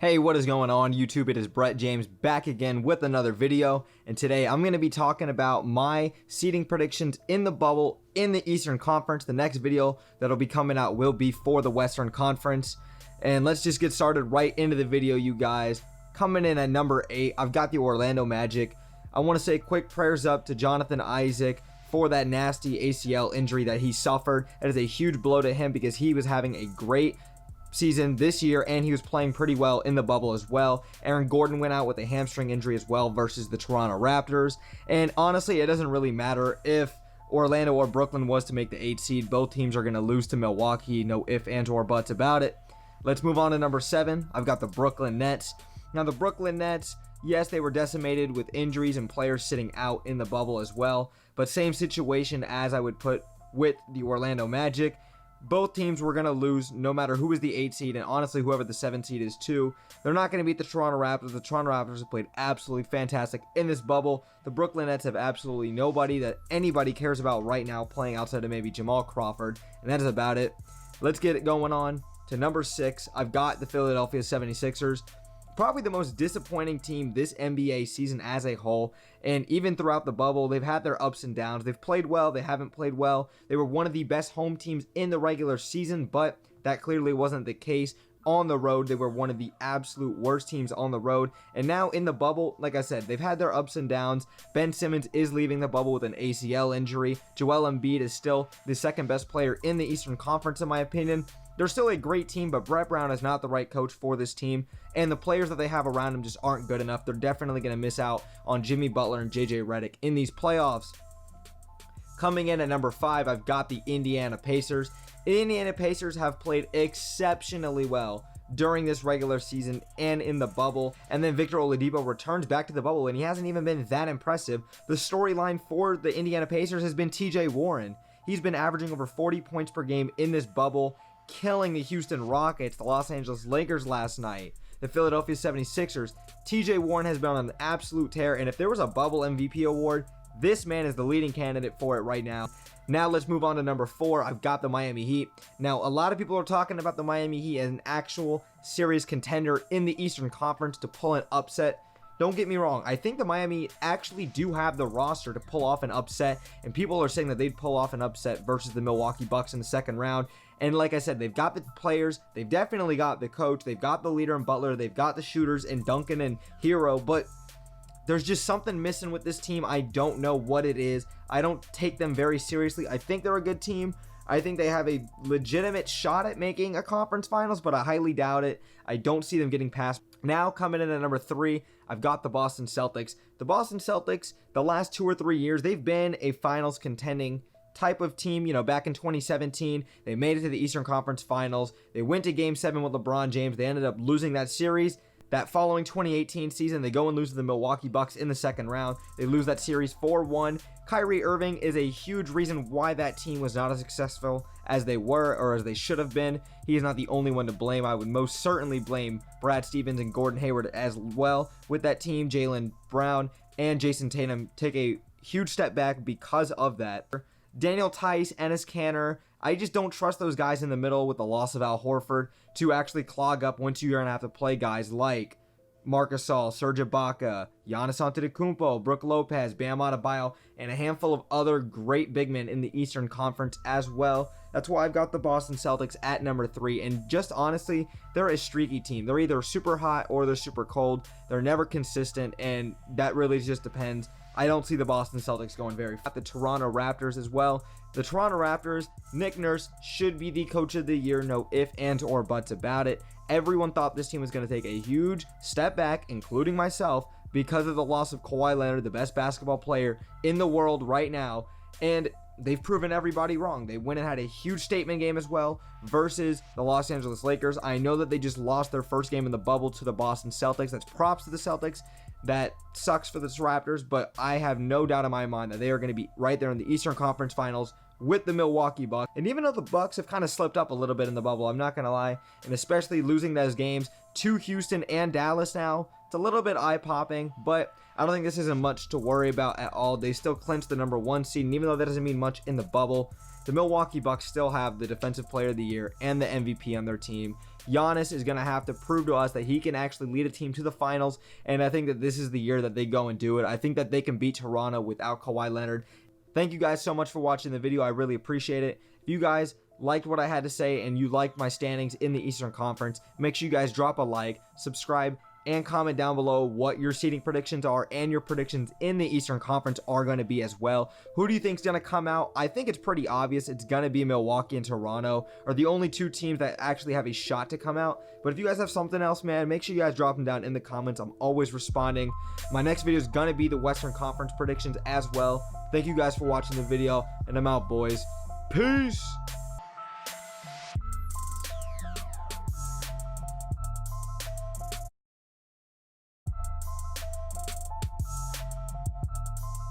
Hey, what is going on YouTube? It is Brett James back again with another video, and today I'm going to be talking about my seeding predictions in the bubble in the Eastern Conference. The next video that'll be coming out will be for the Western Conference, and let's just get started right into the video, you guys. Coming in at number 8, I've got the Orlando Magic. I want to say quick prayers up to Jonathan Isaac for that nasty ACL injury that he suffered. That is a huge blow to him because he was having a great season this year and he was playing pretty well in the bubble as well. Aaron Gordon went out with a hamstring injury as well versus the Toronto Raptors, and honestly it doesn't really matter if Orlando or Brooklyn was to make the 8th seed. Both teams are going to lose to Milwaukee, no ifs, ands, or buts about it. Let's move on to number 7. I've got the Brooklyn Nets. Now the Brooklyn Nets, yes, they were decimated with injuries and players sitting out in the bubble as well, but same situation as I would put with the Orlando Magic. Both teams were going to lose no matter who is the 8th seed, and honestly whoever the 7th seed is too. They're not going to beat the Toronto Raptors. The Toronto Raptors have played absolutely fantastic in this bubble. The Brooklyn Nets have absolutely nobody that anybody cares about right now playing outside of maybe Jamal Crawford, and that is about it. Let's get it going on to number 6. I've got the Philadelphia 76ers. Probably the most disappointing team this NBA season as a whole, and even throughout the bubble they've had their ups and downs. They've played well, they haven't played well. They were one of the best home teams in the regular season, but that clearly wasn't the case on the road. They were one of the absolute worst teams on the road, and now in the bubble, like I said, they've had their ups and downs. Ben Simmons is leaving the bubble with an ACL injury. Joel Embiid is still the second best player in the Eastern Conference in my opinion. They're still a great team, but Brett Brown is not the right coach for this team, and the players that they have around him just aren't good enough. They're definitely going to miss out on Jimmy Butler and JJ Redick in these playoffs. Coming in at number 5, I've got the Indiana Pacers. The Indiana Pacers have played exceptionally well during this regular season and in the bubble, and then Victor Oladipo returns back to the bubble, and he hasn't even been that impressive. The storyline for the Indiana Pacers has been TJ Warren. He's been averaging over 40 points per game in this bubble, killing the Houston Rockets, the Los Angeles Lakers last night, the Philadelphia 76ers. TJ Warren has been on an absolute tear, and if there was a bubble MVP award, this man is the leading candidate for it right now. Now let's move on to number 4. I've got the Miami Heat. Now a lot of people are talking about the Miami Heat as an actual serious contender in the Eastern Conference to pull an upset. Don't get me wrong, I think the Miami actually do have the roster to pull off an upset, and people are saying that they'd pull off an upset versus the Milwaukee Bucks in the second round. And like I said, they've got the players, they've definitely got the coach, they've got the leader in Butler, they've got the shooters in Duncan and Hero, but there's just something missing with this team. I don't know what it is. I don't take them very seriously. I think they're a good team. I think they have a legitimate shot at making a conference finals, but I highly doubt it. I don't see them getting past. Now coming in at number 3, I've got the Boston Celtics. The Boston Celtics, the last 2 or 3 years, they've been a finals contending type of team. You know, back in 2017, they made it to the Eastern Conference Finals. They went to Game 7 with LeBron James. They ended up losing that series. That following 2018 season, they go and lose to the Milwaukee Bucks in the second round. They lose that series 4-1. Kyrie Irving is a huge reason why that team was not as successful as they were or as they should have been. He is not the only one to blame. I would most certainly blame Brad Stevens and Gordon Hayward as well. With that team, Jaylen Brown and Jason Tatum take a huge step back because of that. Daniel Tice, Enes Kanter, I just don't trust those guys in the middle with the loss of Al Horford to actually clog up once you're going to have to play guys like Marc Gasol, Serge Ibaka, Giannis Antetokounmpo, Brook Lopez, Bam Adebayo, and a handful of other great big men in the Eastern Conference as well. That's why I've got the Boston Celtics at number 3, and just honestly, they're a streaky team. They're either super hot or they're super cold. They're never consistent, and that really just depends. I don't see the Boston Celtics going very far. The Toronto Raptors as well. The Toronto Raptors, Nick Nurse should be the coach of the year, no ifs, ands, or buts about it. Everyone thought this team was going to take a huge step back, including myself, because of the loss of Kawhi Leonard, the best basketball player in the world right now, and they've proven everybody wrong. They went and had a huge statement game as well versus the Los Angeles Lakers. I know that they just lost their first game in the bubble to the Boston Celtics. That's props to the Celtics. That sucks for the Raptors, but I have no doubt in my mind that they are going to be right there in the Eastern Conference Finals with the Milwaukee Bucks. And even though the Bucks have kind of slipped up a little bit in the bubble, I'm not going to lie, and especially losing those games to Houston and Dallas now, it's a little bit eye-popping, but I don't think this isn't much to worry about at all. They still clinched the number 1 seed, and even though that doesn't mean much in the bubble, the Milwaukee Bucks still have the Defensive Player of the Year and the MVP on their team. Giannis is going to have to prove to us that he can actually lead a team to the finals, and I think that this is the year that they go and do it. I think that they can beat Toronto without Kawhi Leonard. Thank you guys so much for watching the video. I really appreciate it. If you guys liked what I had to say and you liked my standings in the Eastern Conference, make sure you guys drop a like, subscribe, and comment down below what your seeding predictions are and your predictions in the Eastern Conference are going to be as well. Who do you think is going to come out? I think it's pretty obvious. It's going to be Milwaukee and Toronto are the only two teams that actually have a shot to come out. But if you guys have something else, man, make sure you guys drop them down in the comments. I'm always responding. My next video is going to be the Western Conference predictions as well. Thank you guys for watching the video, and I'm out, boys. Peace!